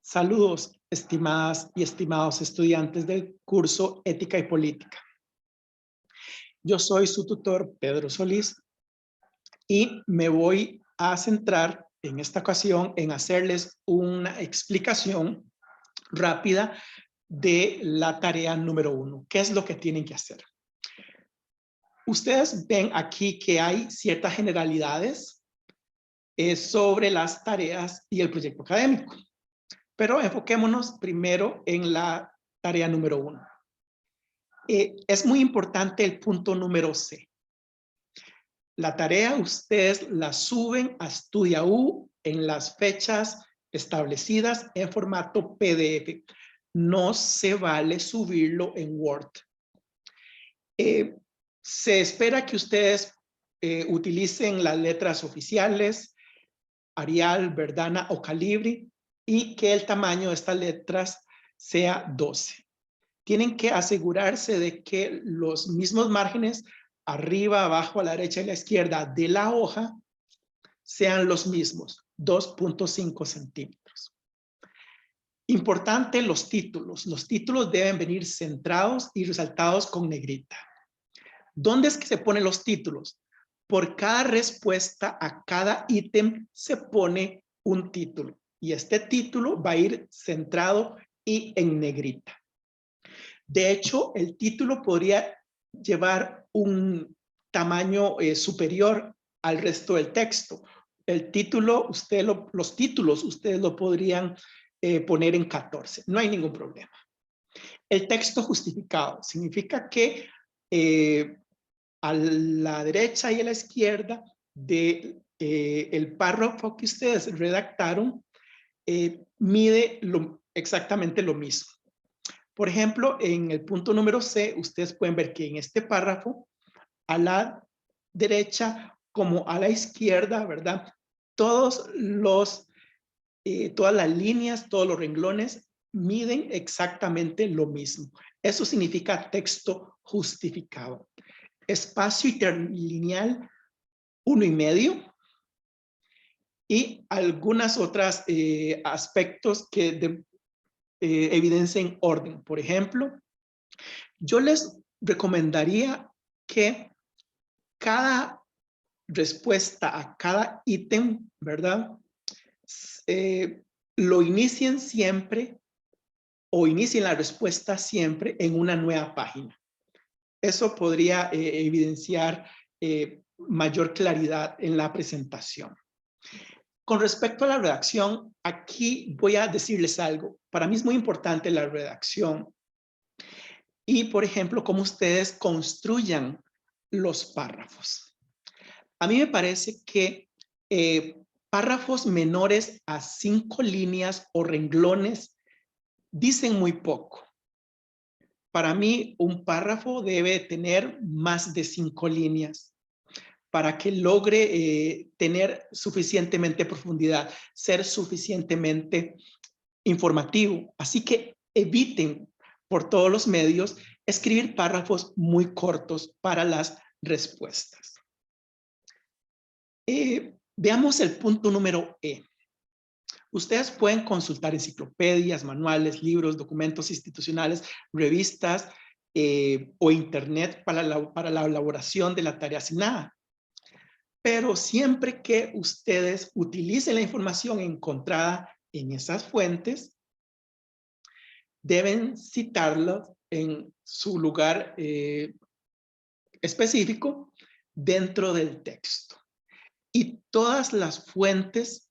Saludos, estimadas y estimados estudiantes del curso Ética y Política. Yo soy su tutor, Pedro Solís, y me voy a centrar en esta ocasión en hacerles una explicación rápida de la tarea número 1. ¿Qué es lo que tienen que hacer? Ustedes ven aquí que hay ciertas generalidades sobre las tareas y el proyecto académico. Pero enfoquémonos primero en la tarea número 1. Es muy importante el punto número C. La tarea ustedes la suben a StudiaU en las fechas establecidas en formato PDF. No se vale subirlo en Word. Se espera que ustedes utilicen las letras oficiales, Arial, Verdana o Calibri, y que el tamaño de estas letras sea 12. Tienen que asegurarse de que los mismos márgenes arriba, abajo, a la derecha y a la izquierda de la hoja sean los mismos, 2.5 centímetros. Importante los títulos. Los títulos deben venir centrados y resaltados con negrita. ¿Dónde es que se ponen los títulos? Por cada respuesta a cada ítem se pone un título. Y este título va a ir centrado y en negrita. De hecho, el título podría llevar un tamaño superior al resto del texto. El título, los títulos ustedes lo podrían poner en 14. No hay ningún problema. El texto justificado significa que a la derecha y a la izquierda del párrafo que ustedes redactaron mide exactamente lo mismo. Por ejemplo, en el punto número C, ustedes pueden ver que en este párrafo, a la derecha como a la izquierda, ¿verdad? Todas las líneas, todos los renglones miden exactamente lo mismo. Eso significa texto justificado. Espacio interlineal 1,5 y algunas otras aspectos que evidencien orden. Por ejemplo, yo les recomendaría que cada respuesta a cada ítem, ¿verdad? Lo inicien siempre o inicien la respuesta siempre en una nueva página. Eso podría evidenciar mayor claridad en la presentación. Con respecto a la redacción, aquí voy a decirles algo. Para mí es muy importante la redacción. Y, por ejemplo, cómo ustedes construyan los párrafos. A mí me parece que párrafos menores a 5 líneas o renglones dicen muy poco. Para mí, un párrafo debe tener más de 5 líneas para que logre tener suficientemente profundidad, ser suficientemente informativo. Así que eviten por todos los medios escribir párrafos muy cortos para las respuestas. Veamos el punto número E. Ustedes pueden consultar enciclopedias, manuales, libros, documentos institucionales, revistas o internet para la elaboración de la tarea asignada. Pero siempre que ustedes utilicen la información encontrada en esas fuentes, deben citarlo en su lugar específico dentro del texto. Y todas las fuentes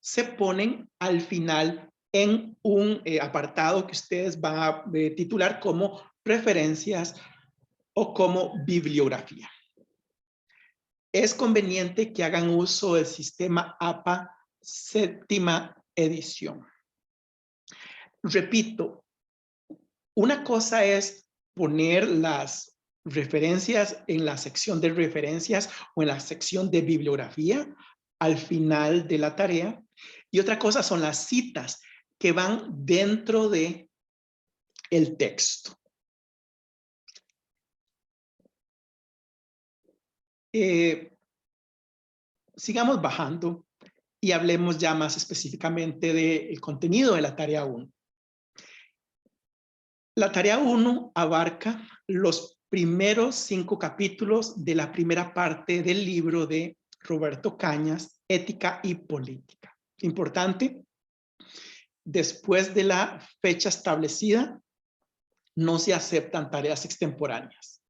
se ponen al final en un apartado que ustedes van a titular como referencias o como bibliografía. Es conveniente que hagan uso del sistema APA 7ª edición. Repito, una cosa es poner las referencias en la sección de referencias o en la sección de bibliografía al final de la tarea. Y otra cosa son las citas que van dentro de el texto. Sigamos bajando y hablemos ya más específicamente del contenido de la tarea 1. La tarea 1 abarca los primeros 5 capítulos de la primera parte del libro de Roberto Cañas, Ética y Política. Importante, después de la fecha establecida, no se aceptan tareas extemporáneas.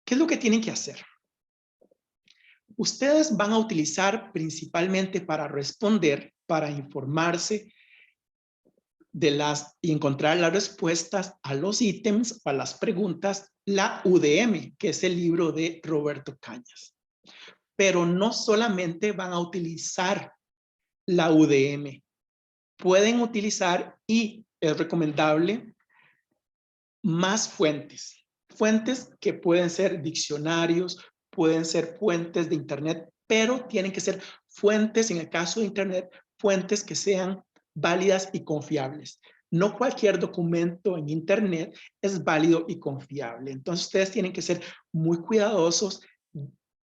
¿Qué es lo que tienen que hacer? Ustedes van a utilizar principalmente para responder, para informarse y encontrar las respuestas a los ítems, a las preguntas, la UDM, que es el libro de Roberto Cañas. Pero no solamente van a utilizar la UDM. Pueden utilizar, y es recomendable, más fuentes. Fuentes que pueden ser diccionarios, pueden ser fuentes de internet, pero tienen que ser fuentes, en el caso de internet, fuentes que sean válidas y confiables. No cualquier documento en internet es válido y confiable. Entonces ustedes tienen que ser muy cuidadosos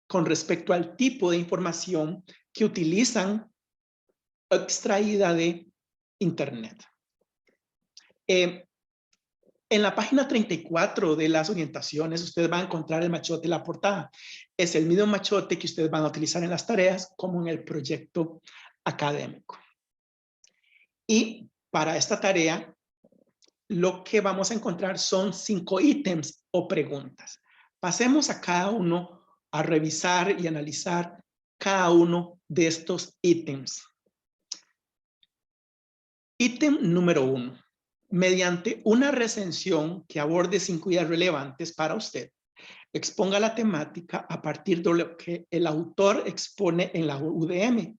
con respecto al tipo de información que utilizan extraída de internet. En la página 34 de las orientaciones, ustedes van a encontrar el machote de la portada. Es el mismo machote que ustedes van a utilizar en las tareas como en el proyecto académico. Y para esta tarea, lo que vamos a encontrar son 5 ítems o preguntas. Pasemos a cada uno a revisar y analizar cada uno de estos ítems. Ítem número 1. Mediante una recensión que aborde 5 ideas relevantes para usted, exponga la temática a partir de lo que el autor expone en la UDM.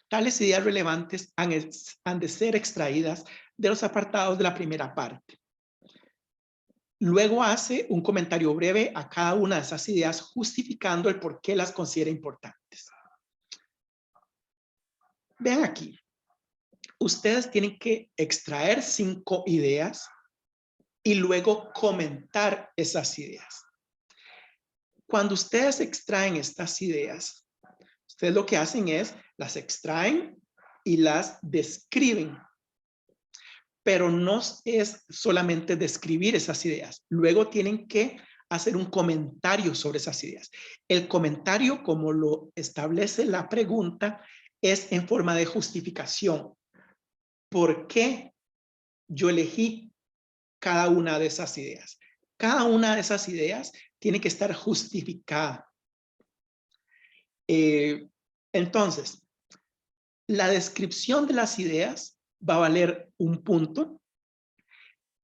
Tales ideas relevantes han de ser extraídas de los apartados de la primera parte. Luego hace un comentario breve a cada una de esas ideas, justificando el por qué las considera importantes. Vean aquí. Ustedes tienen que extraer 5 ideas y luego comentar esas ideas. Cuando ustedes extraen estas ideas, ustedes lo que hacen es las extraen y las describen. Pero no es solamente describir esas ideas. Luego tienen que hacer un comentario sobre esas ideas. El comentario, como lo establece la pregunta, es en forma de justificación. ¿Por qué yo elegí cada una de esas ideas? Cada una de esas ideas tiene que estar justificada. Entonces, la descripción de las ideas va a valer un punto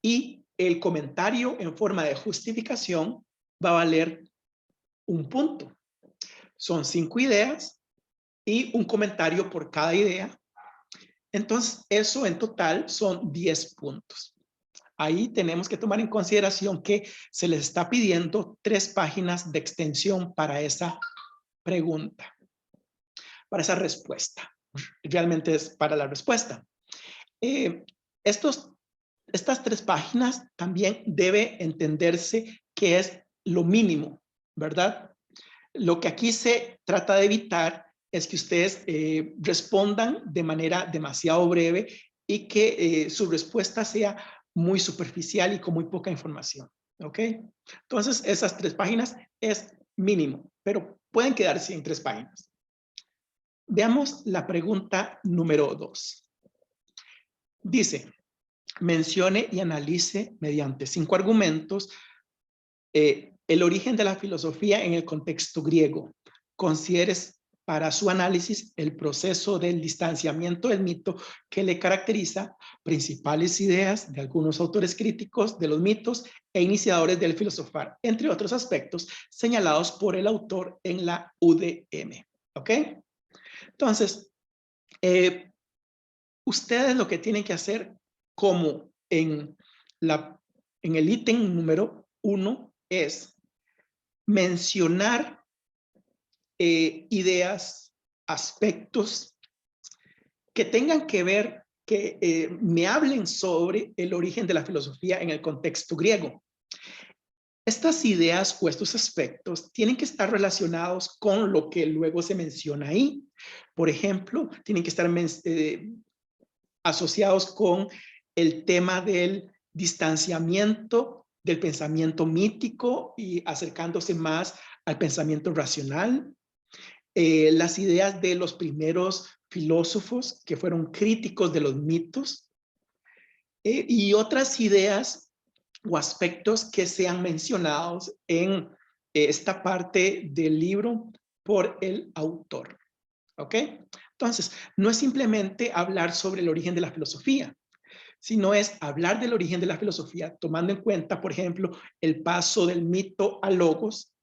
y el comentario en forma de justificación va a valer un punto. Son 5 ideas y un comentario por cada idea. Entonces, eso en total son 10 puntos. Ahí tenemos que tomar en consideración que se les está pidiendo 3 páginas de extensión para esa pregunta, para esa respuesta. Realmente es para la respuesta. Estas 3 páginas también debe entenderse que es lo mínimo, ¿verdad? Lo que aquí se trata de evitar es que ustedes respondan de manera demasiado breve y que su respuesta sea muy superficial y con muy poca información, ¿ok? Entonces, esas 3 páginas es mínimo, pero pueden quedarse en 3 páginas. Veamos la pregunta número 2. Dice, mencione y analice mediante 5 argumentos el origen de la filosofía en el contexto griego. Considere para su análisis el proceso del distanciamiento del mito que le caracteriza, principales ideas de algunos autores críticos de los mitos e iniciadores del filosofar, entre otros aspectos señalados por el autor en la UDM. ¿Ok? Entonces, ustedes lo que tienen que hacer, como en el ítem número 1, es mencionar ideas, aspectos que tengan que ver, que me hablen sobre el origen de la filosofía en el contexto griego. Estas ideas o estos aspectos tienen que estar relacionados con lo que luego se menciona ahí. Por ejemplo, tienen que estar asociados con el tema del distanciamiento del pensamiento mítico y acercándose más al pensamiento racional. Las ideas de los primeros filósofos que fueron críticos de los mitos y otras ideas o aspectos que sean mencionados en esta parte del libro por el autor. ¿Ok? Entonces, no es simplemente hablar sobre el origen de la filosofía, sino es hablar del origen de la filosofía, tomando en cuenta, por ejemplo, el paso del mito al logos,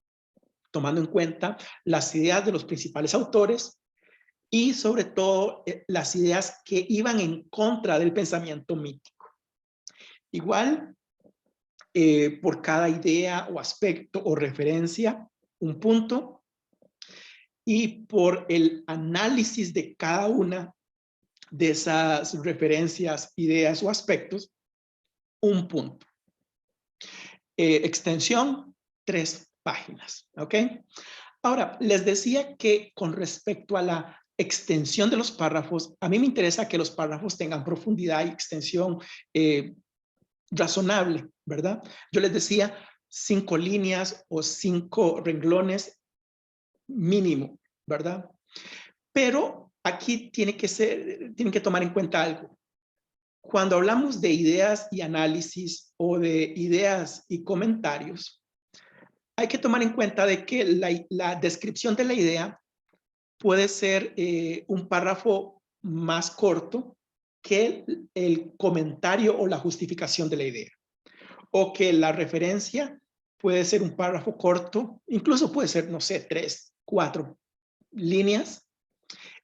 tomando en cuenta las ideas de los principales autores y sobre todo las ideas que iban en contra del pensamiento mítico. Igual, por cada idea o aspecto o referencia, un punto, y por el análisis de cada una de esas referencias, ideas o aspectos, un punto. Extensión, 3 páginas, ¿ok? Ahora, les decía que con respecto a la extensión de los párrafos, a mí me interesa que los párrafos tengan profundidad y extensión razonable, ¿verdad? Yo les decía 5 líneas o 5 renglones mínimo, ¿verdad? Pero aquí tienen que tomar en cuenta algo. Cuando hablamos de ideas y análisis o de ideas y comentarios, hay que tomar en cuenta de que la descripción de la idea puede ser un párrafo más corto que el comentario o la justificación de la idea. O que la referencia puede ser un párrafo corto, incluso puede ser, no sé, 3, 4 líneas.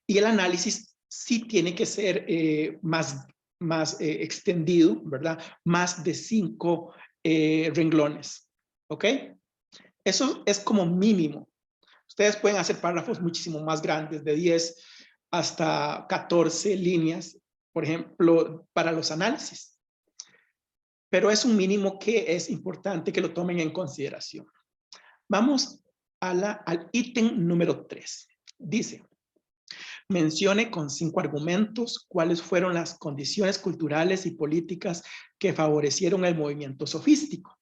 Y el análisis sí tiene que ser más extendido, ¿verdad? Más de 5 renglones, ¿ok? Eso es como mínimo. Ustedes pueden hacer párrafos muchísimo más grandes, de 10 hasta 14 líneas, por ejemplo, para los análisis. Pero es un mínimo que es importante que lo tomen en consideración. Vamos al ítem número 3. Dice, mencione con 5 argumentos cuáles fueron las condiciones culturales y políticas que favorecieron el movimiento sofístico.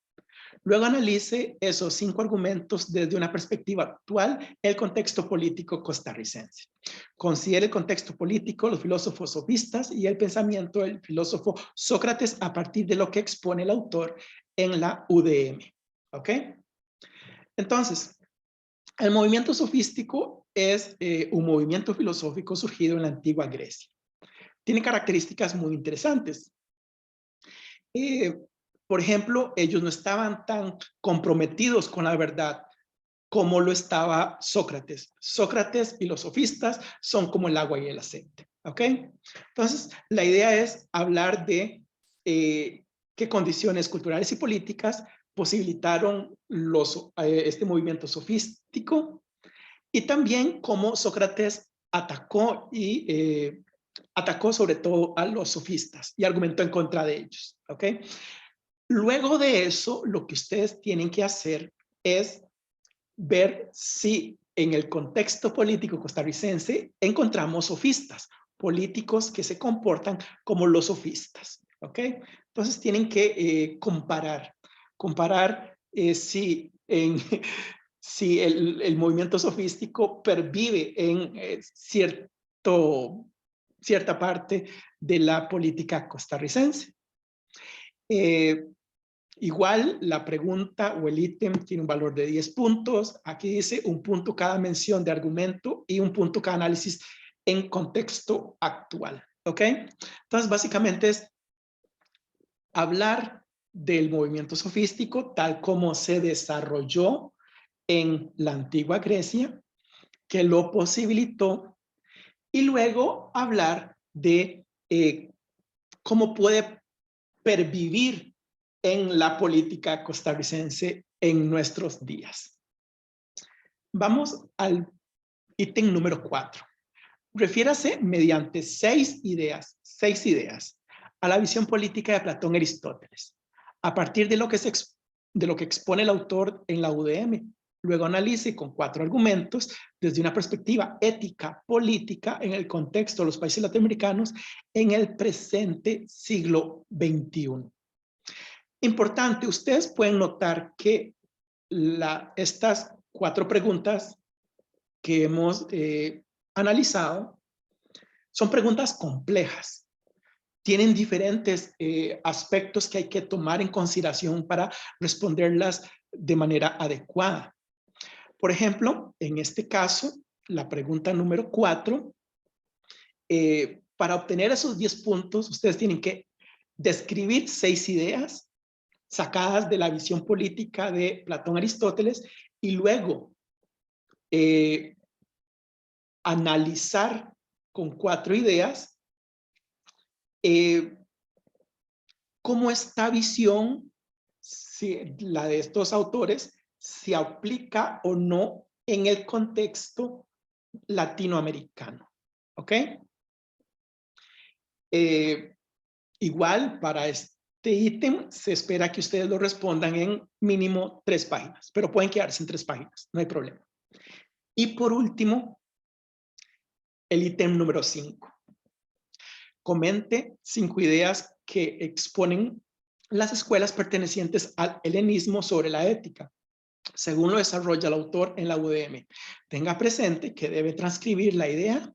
Luego analice esos 5 argumentos desde una perspectiva actual, el contexto político costarricense. Considere el contexto político, los filósofos sofistas y el pensamiento del filósofo Sócrates a partir de lo que expone el autor en la UDM. ¿Ok? Entonces, el movimiento sofístico es un movimiento filosófico surgido en la antigua Grecia. Tiene características muy interesantes. Por ejemplo, ellos no estaban tan comprometidos con la verdad como lo estaba Sócrates. Sócrates y los sofistas son como el agua y el aceite. ¿Ok? Entonces, la idea es hablar de qué condiciones culturales y políticas posibilitaron este movimiento sofístico y también cómo Sócrates atacó atacó sobre todo a los sofistas y argumentó en contra de ellos. ¿Ok? Luego de eso, lo que ustedes tienen que hacer es ver si en el contexto político costarricense encontramos sofistas, políticos que se comportan como los sofistas. ¿Ok? Entonces tienen que comparar si si el movimiento sofístico pervive en cierta parte de la política costarricense. Igual la pregunta o el ítem tiene un valor de 10 puntos. Aquí dice un punto cada mención de argumento y un punto cada análisis en contexto actual. ¿Ok? Entonces básicamente es hablar del movimiento sofístico tal como se desarrolló en la antigua Grecia, que lo posibilitó, y luego hablar de cómo puede pervivir en la política costarricense en nuestros días. Vamos al ítem número 4. Refiérase mediante 6 ideas a la visión política de Platón y Aristóteles, a partir de lo que se de lo que expone el autor en la UDM. Luego analice con 4 argumentos desde una perspectiva ética, política, en el contexto de los países latinoamericanos en el presente siglo XXI. Importante, ustedes pueden notar que estas 4 preguntas que hemos analizado son preguntas complejas. Tienen diferentes aspectos que hay que tomar en consideración para responderlas de manera adecuada. Por ejemplo, en este caso, la pregunta número 4, para obtener esos 10 puntos, ustedes tienen que describir 6 ideas sacadas de la visión política de Platón Aristóteles y luego analizar con 4 ideas cómo esta visión, la de estos autores, se aplica o no en el contexto latinoamericano. ¿Ok? Igual para este ítem se espera que ustedes lo respondan en mínimo 3 páginas, pero pueden quedarse en 3 páginas, no hay problema. Y por último, el ítem número 5. Comente 5 ideas que exponen las escuelas pertenecientes al helenismo sobre la ética, según lo desarrolla el autor en la UDM. Tenga presente que debe transcribir la idea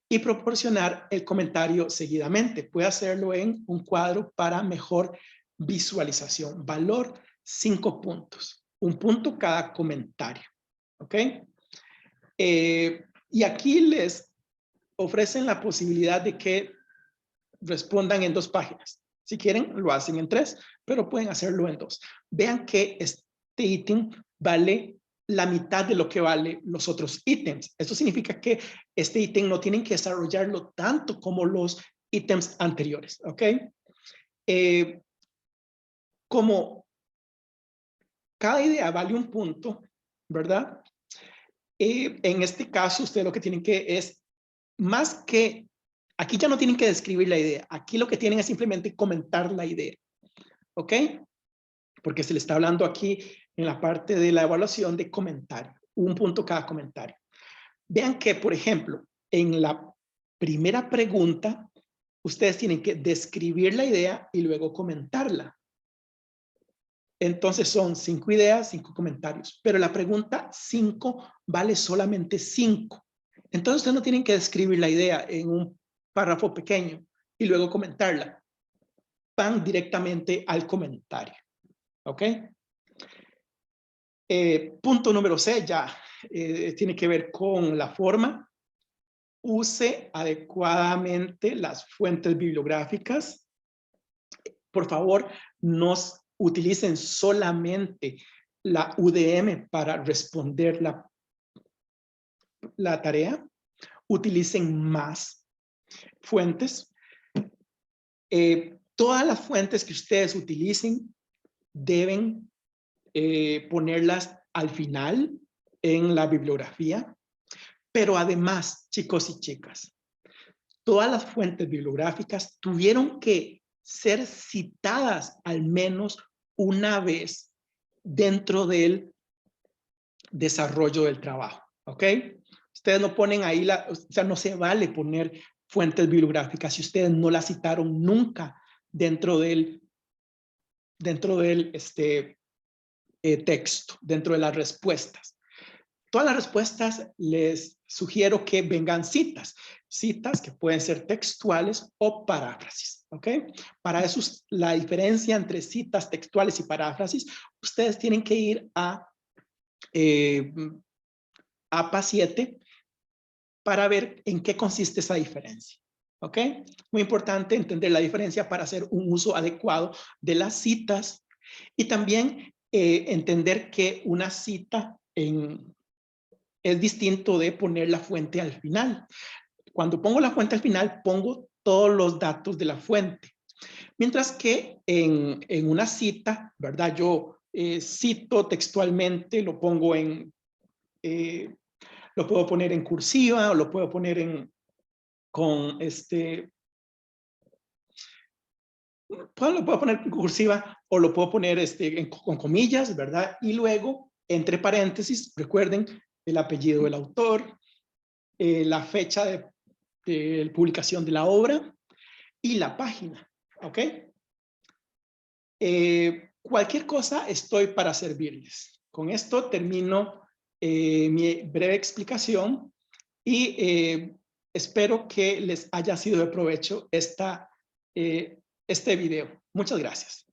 y proporcionar el comentario seguidamente. Puede hacerlo en un cuadro para mejor visualización. Valor 5 puntos. 1 punto cada comentario. ¿Ok? Y aquí les ofrecen la posibilidad de que respondan en 2 páginas. Si quieren, lo hacen en 3, pero pueden hacerlo en 2. Vean que este ítem vale la mitad de lo que vale los otros ítems. Esto significa que este ítem no tienen que desarrollarlo tanto como los ítems anteriores, ¿ok? Como cada idea vale 1 punto, ¿verdad? En este caso, ustedes lo que tienen que es, más que, aquí ya no tienen que describir la idea, aquí lo que tienen es simplemente comentar la idea, ¿ok? Porque se le está hablando aquí en la parte de la evaluación de comentario, 1 punto cada comentario. Vean que, por ejemplo, en la primera pregunta, ustedes tienen que describir la idea y luego comentarla. Entonces son 5 ideas, 5 comentarios, pero la pregunta 5 vale solamente 5. Entonces ustedes no tienen que describir la idea en un párrafo pequeño y luego comentarla. Van directamente al comentario. ¿Ok? Punto número 6 ya tiene que ver con la forma. Use adecuadamente las fuentes bibliográficas. Por favor, no utilicen solamente la UDM para responder la tarea. Utilicen más fuentes. Todas las fuentes que ustedes utilicen deben ponerlas al final en la bibliografía. Pero además, chicos y chicas, todas las fuentes bibliográficas tuvieron que ser citadas al menos una vez dentro del desarrollo del trabajo, ¿ok? Ustedes no ponen ahí, o sea, no se vale poner fuentes bibliográficas si ustedes no las citaron nunca dentro del texto, dentro de las respuestas. Todas las respuestas les sugiero que vengan citas que pueden ser textuales o paráfrasis, ¿ok? Para eso la diferencia entre citas textuales y paráfrasis, ustedes tienen que ir a APA 7 para ver en qué consiste esa diferencia, ¿ok? Muy importante entender la diferencia para hacer un uso adecuado de las citas y también entender que una cita es distinto de poner la fuente al final. Cuando pongo la fuente al final, pongo todos los datos de la fuente. Mientras que en una cita, ¿verdad? Yo cito textualmente, lo pongo lo puedo poner en cursiva o lo puedo poner con lo puedo poner en cursiva o lo puedo poner con comillas, ¿verdad? Y luego, entre paréntesis, recuerden el apellido del autor, la fecha de publicación de la obra y la página, ¿ok? Cualquier cosa estoy para servirles. Con esto termino mi breve explicación y espero que les haya sido de provecho este video. Muchas gracias.